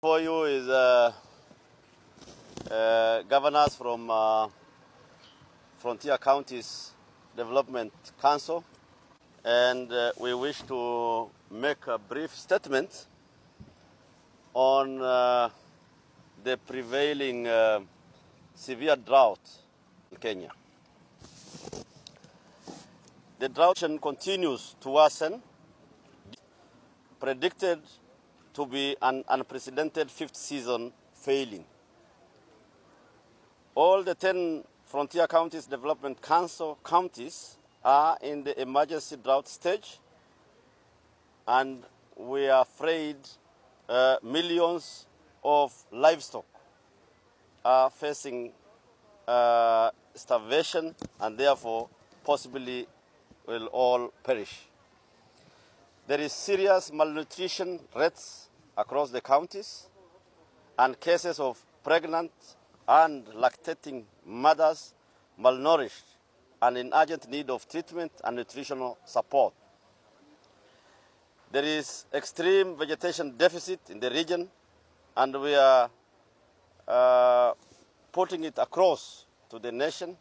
For you is governors from Frontier Counties Development Council, and we wish to make a brief statement on the prevailing severe drought in Kenya. The drought continues to worsen, predicted to be an unprecedented fifth season failing. All the 10 Frontier Counties Development Council counties are in the emergency drought stage, and we are afraid millions of livestock are facing starvation and therefore possibly will all perish. There is serious malnutrition rates across the counties, and cases of pregnant and lactating mothers malnourished and in urgent need of treatment and nutritional support. There is extreme vegetation deficit in the region, and we are putting it across to the nation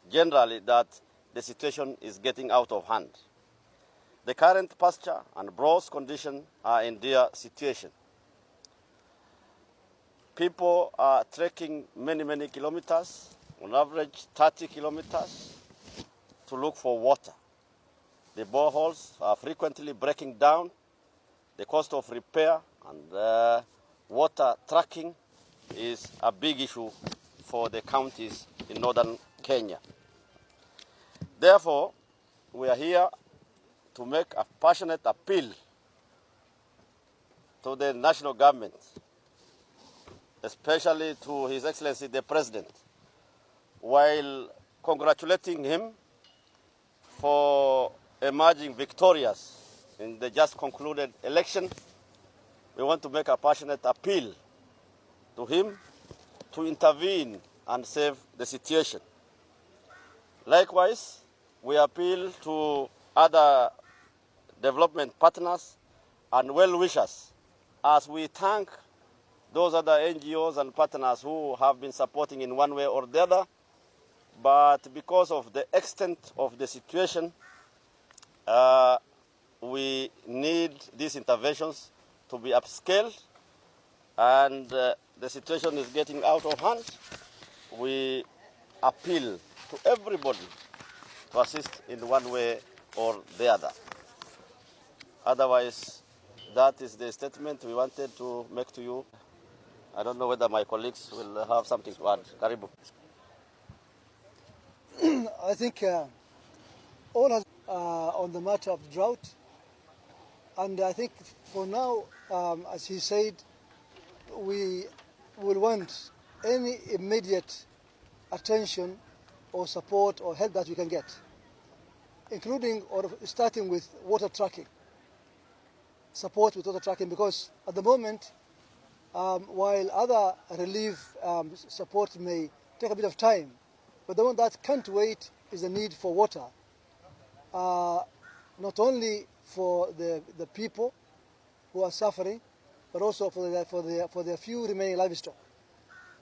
generally that the situation is getting out of hand. The current pasture and browse conditions are in dire situation. People are trekking many kilometers, on average 30 kilometers, to look for water. The boreholes are frequently breaking down. The cost of repair and water trucking is a big issue for the counties in northern Kenya. Therefore, we are here to make a passionate appeal to the national government, especially to His Excellency the President. While congratulating him for emerging victorious in the just concluded election, we want to make a passionate appeal to him to intervene and save the situation. Likewise, we appeal to other development partners and well-wishers as we thank those other NGOs and partners who have been supporting in one way or the other. But because of the extent of the situation, we need these interventions to be upscaled, and the situation is getting out of hand. We appeal to everybody to assist in one way or the other. Otherwise, that is the statement we wanted to make to you. I don't know whether my colleagues will have something to add. Karibu. I think all has on the matter of drought, and I think for now, as he said, we will want any immediate attention or support or help that we can get, including or starting with water tracking, support with water tracking, because at the moment, while other relief support may take a bit of time, but the one that can't wait is the need for water, not only for the people who are suffering, but also for the few remaining livestock.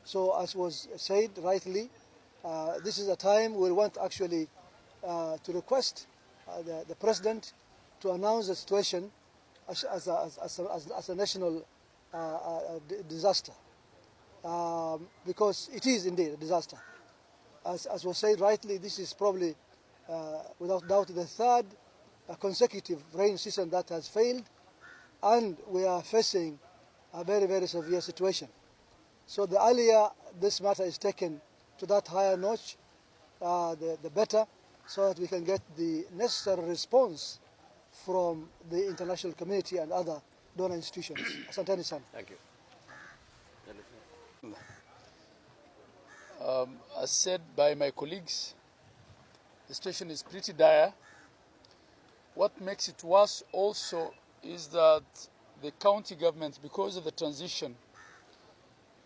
So as was said rightly, this is a time we want actually to request the President to announce the situation as a national disaster, because it is indeed a disaster. As was said rightly, this is probably, without doubt, the third consecutive rain season that has failed, and we are facing a very severe situation. So the earlier this matter is taken to that higher notch, the better, so that we can get the necessary response from the international community and other donor institutions. Asanteni sana. Thank you. As said by my colleagues, the situation is pretty dire. What makes it worse also is that the county governments, because of the transition,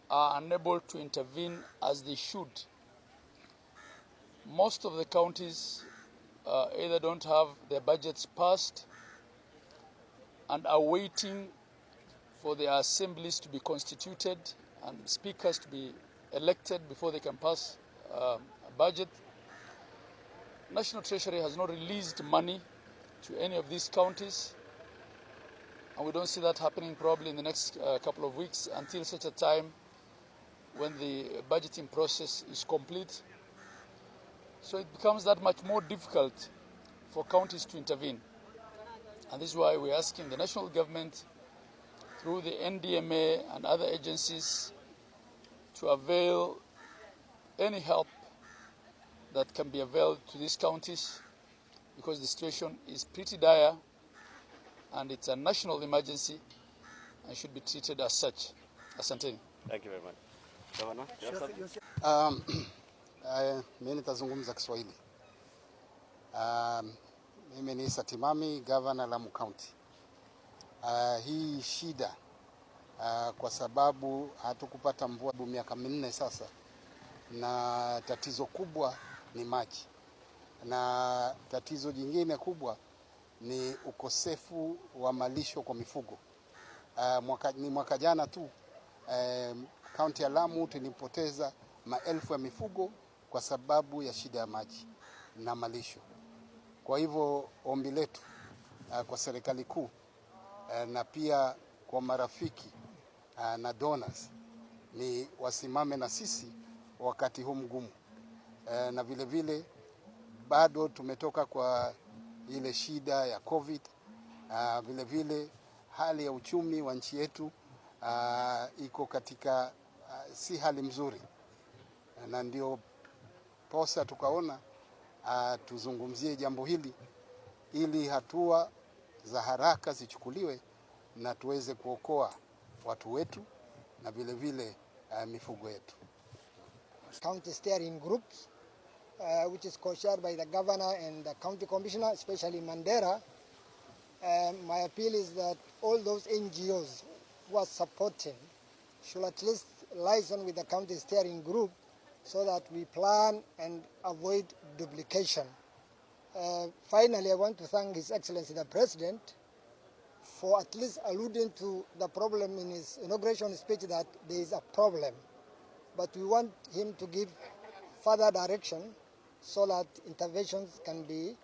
are unable to intervene as they should. Most of the counties either don't have their budgets passed and are waiting for their assemblies to be constituted and speakers to be elected before they can pass a budget. National Treasury has not released money to any of these counties, and we don't see that happening probably in the next couple of weeks until such a time when the budgeting process is complete. So it becomes that much more difficult for counties to intervene. And this is why we're asking the national government through the NDMA and other agencies to avail any help that can be availed to these counties, because the situation is pretty dire and it's a national emergency and should be treated as such. Asanteni. Thank you very much. Governor, you have something? Mimi nitazungumza Kiswahili. Mimi ni Issa Timami, Governor Lamu County. Hii shida kwa sababu hatukupata mvua miaka minne sasa, na tatizo kubwa ni maji, na tatizo jingine kubwa ni ukosefu wa malisho kwa mifugo. Mwaka jana tu kaunti ya Lamu tulipoteza maelfu ya mifugo kwa sababu ya shida ya maji na malisho. Kwa hivyo ombi letu kwa serikali kuu na pia kwa marafiki na donors ni wasimame na sisi wakati huu mgumu. Na vile vile bado tumetoka kwa ile shida ya COVID. Vile vile hali ya uchumi wa nchi yetu iko katika si hali mzuri, na ndio posa tukaona tuzungumzie jambo hili ili hatua za haraka zichukuliwe na tuweze kuokoa watu wetu na vile vile mifugo yetu. County steering groups, which is co-chaired by the governor and the county commissioner, especially Mandera. My appeal is that all those NGOs who are supporting should at least liaison with the county steering group so that we plan and avoid duplication. Finally, I want to thank His Excellency the President for at least alluding to the problem in his inauguration speech, that there is a problem. But we want him to give further direction so that interventions can be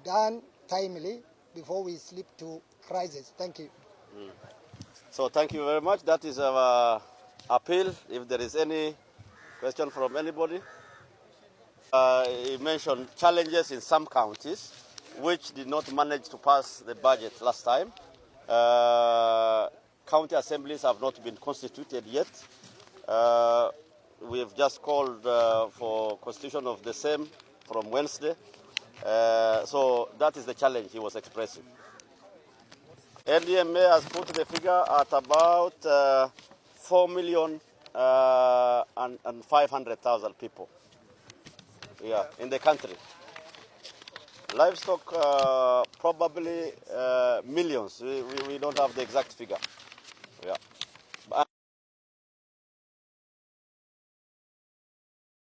done timely before we slip to crisis. Thank you. So thank you very much. That is our appeal. If there is any question from anybody. He mentioned challenges in some counties which did not manage to pass the budget last time. County assemblies have not been constituted yet. We have just called for constitution of the same from Wednesday. So that is the challenge he was expressing. NDMA has put the figure at about 4,500,000 people in the country. Livestock, probably millions. We don't have the exact figure.